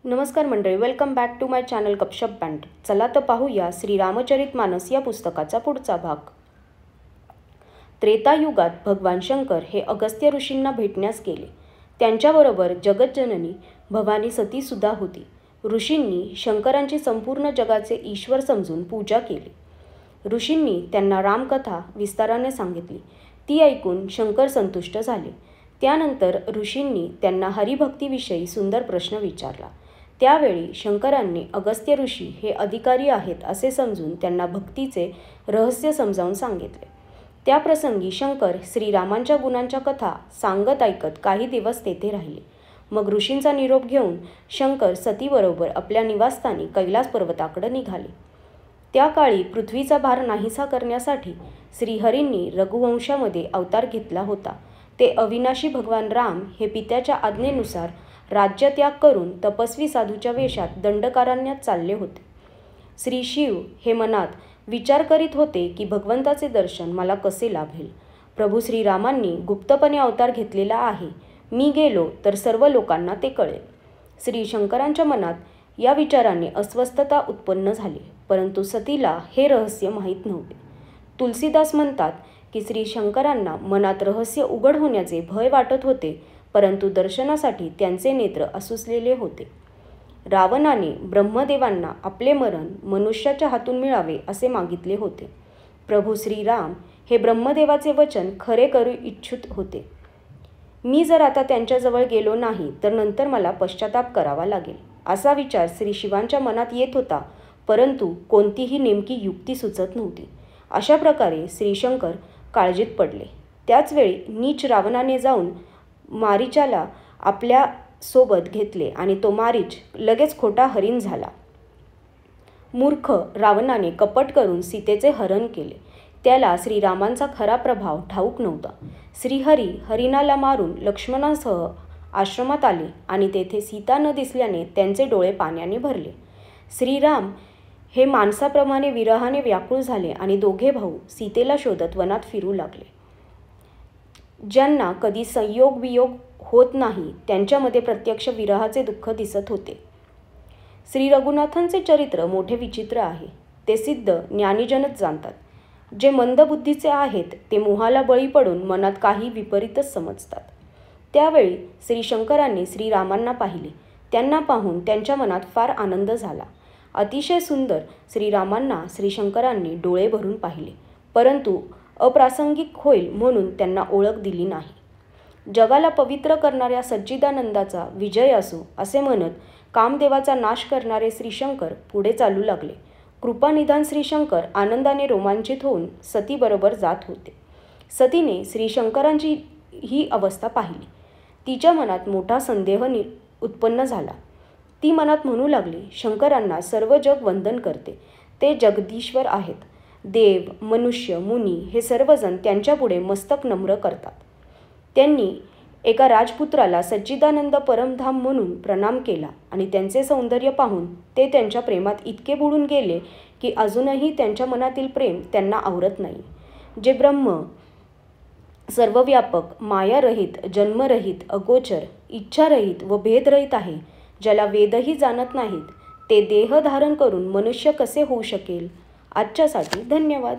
नमस्कार मंडळी, welcome back to my channel Gapshap band. चला तर पाहूया श्रीरामचरितमानस या पुस्तकाचा पुढचा भाग. त्रेतायुगात भगवान शंकर हे अगस्त्य ऋषींना भेटण्यास गेले. त्यांच्याबरोबर जगज्जननी भवानी सती सुद्धा होती. ऋषींनी शंकरांची संपूर्ण जगाचे ईश्वर समजून पूजा केली. ऋषींनी त्यांना रामकथा विस्ताराने सांगितली. ती ऐकून शंकर संतुष्ट झाले. त्यानंतर ऋषींनी त्यांना हरिभक्तीविषयी सुंदर प्रश्न विचारला. त्यावेळी शंकरांनी अगस्त्य ऋषी हे अधिकारी आहेत असे समजून त्यांना भक्तीचे रहस्य समजावून सांगितले. त्या प्रसंगी शंकर श्रीरामांच्या गुणांच्या कथा सांगत ऐकत काही दिवस तेथे राहिले. मग ऋषींचा निरोप घेऊन शंकर सतीबरोबर आपल्या निवासस्थानी कैलास पर्वताकडे निघाले. त्या काळी पृथ्वीचा भार नाहीसा करण्यासाठी श्रीहरींनी रघुवंशामध्ये अवतार घेतला होता. ते अविनाशी भगवान राम हे पित्याच्या आज्ञेनुसार राज्यत्याग करून तपस्वी साधूच्या वेशात दंडकारण्यात चालले होते. श्री शिव हे मनात विचार करीत होते की भगवंताचे दर्शन मला कसे लाभेल. प्रभू श्रीरामांनी गुप्तपणे अवतार घेतलेला आहे. मी गेलो तर सर्व लोकांना ते कळेल. श्री शंकरांच्या मनात या विचाराने अस्वस्थता उत्पन्न झाली. परंतु सतीला हे रहस्य माहीत नव्हते. तुलसीदास म्हणतात की श्री शंकरांना मनात रहस्य उघड होण्याचे भय वाटत होते, परंतु दर्शनासाठी त्यांचे नेत्र आसुसलेले होते. रावणाने ब्रह्मदेवांना आपले मरण मनुष्याच्या हातून मिळावे असे मागितले होते. प्रभू श्रीराम हे ब्रह्मदेवाचे वचन खरे करू इच्छुक होते. मी जर आता त्यांच्याजवळ गेलो नाही तर नंतर मला पश्चाताप करावा लागेल, असा विचार श्री शिवांच्या मनात येत होता. परंतु कोणतीही नेमकी युक्ती सुचत नव्हती. अशा प्रकारे श्रीशंकर काळजीत पडले. त्याचवेळी नीच रावणाने जाऊन मारीचाला आपल्या सोबत घेतले आणि तो मारीच लगेच खोटा हरिण झाला. मूर्ख रावणाने कपट करून सीतेचे हरण केले. त्याला श्रीरामांचा खरा प्रभाव ठाऊक नव्हता. श्रीहरी हरिणाला मारून लक्ष्मणासह आश्रमात आले आणि तेथे सीता न दिसल्याने त्यांचे डोळे पाण्याने भरले. श्रीराम हे माणसाप्रमाणे विरहाने व्याकुळ झाले आणि दोघे भाऊ सीतेला शोधत वनात फिरू लागले. ज्यांना कधी संयोग वियोग होत नाही त्यांच्यामध्ये प्रत्यक्ष विरहाचे दुःख दिसत होते. श्री रघुनाथांचे चरित्र मोठे विचित्र आहे. ते सिद्ध ज्ञानीजनच जाणतात. जे मंदबुद्धीचे आहेत ते मोहाला बळी पडून मनात काही विपरीतच समजतात. त्यावेळी श्री शंकरांनी श्रीरामांना पाहिले. त्यांना पाहून त्यांच्या मनात फार आनंद झाला. अतिशय सुंदर श्रीरामांना श्रीशंकरांनी डोळे भरून पाहिले, परंतु अप्रासंगिक होईल म्हणून त्यांना ओळख दिली नाही. जगाला पवित्र करणाऱ्या सच्चिदानंदाचा विजय असो असे म्हणत कामदेवाचा नाश करणारे श्रीशंकर पुढे चालू लागले. कृपानिधान श्रीशंकर आनंदाने रोमांचित होऊन सतीबरोबर जात होते. सतीने श्रीशंकरांची ही अवस्था पाहिली. तिच्या मनात मोठा संदेह उत्पन्न झाला. ती मनात म्हणू लागली, शंकरांना सर्व जग वंदन करते. ते जगदीश्वर आहेत. देव, मनुष्य, मुनी हे सर्वजण त्यांच्यापुढे मस्तक नम्र करतात. त्यांनी एका राजपुत्राला सच्चिदानंद परमधाम म्हणून प्रणाम केला आणि त्यांचे सौंदर्य पाहून ते त्यांच्या प्रेमात इतके बुडून गेले की अजूनही त्यांच्या मनातील प्रेम त्यांना आवरत नाही. जे ब्रह्म सर्वव्यापक, मायारहित, जन्मरहित, अगोचर, इच्छारहित व भेदरहित आहे, ज्याला वेदही जाणत नाहीत, ते देह धारण करून मनुष्य कसे होऊ शकेल. आजच्यासाठी धन्यवाद.